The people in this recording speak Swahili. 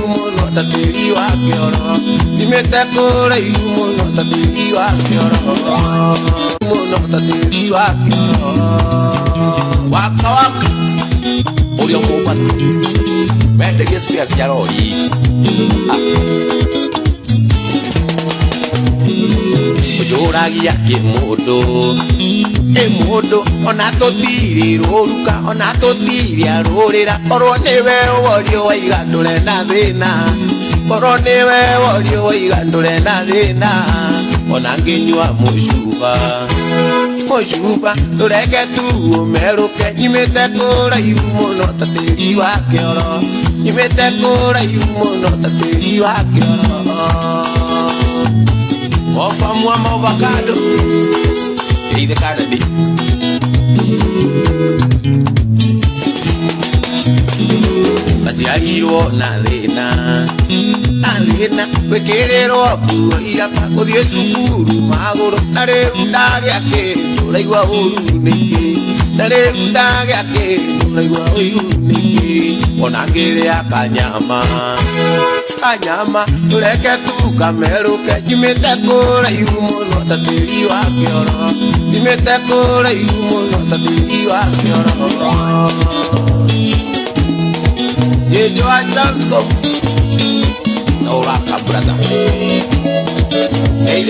muno ta tĩri wa kĩoro, nyumĩte kũraihu mũno ta tĩri wa kĩoro, mũno ta tĩri wa kĩoro. Waka waka ũrĩa mũmbatu menderie spare cia rori. Ũjũragia kĩmũndũ mũndũ ona tũtirirwo ruka ona tũtiria rũrĩra, korwo nĩwe worio waiga ndũrenda thĩna, korwo nĩwe worio waiga ndũrenda thĩna, ona ngĩnyua mũcuba mũcuba tũreke tuũmerũke, nyumĩte kũraihu mũno ta tĩri wa kĩoro, nyumĩte kũraihu mũno ta tĩri wa kĩoro. Ofamua avocado, ei de cada dia. Maciarirwo na thĩna, gwĩkĩrĩrwo nguo iraka, gũthiĩ cukuru magũrũ, na rĩu ndagĩa kĩndũ ũraigua ũru nĩkĩ, na rĩu ndagĩa kĩndũ ũraigua ũru nĩkĩ, ona ngĩrĩa kanyama tũreke tukamerũke, nyumĩte kũraihu mũno ta tĩri wa kĩoro, nyumĩte kũraihu mũno ta tĩri wa kĩoro. Yejo Ajansco, no raka brother. Hey,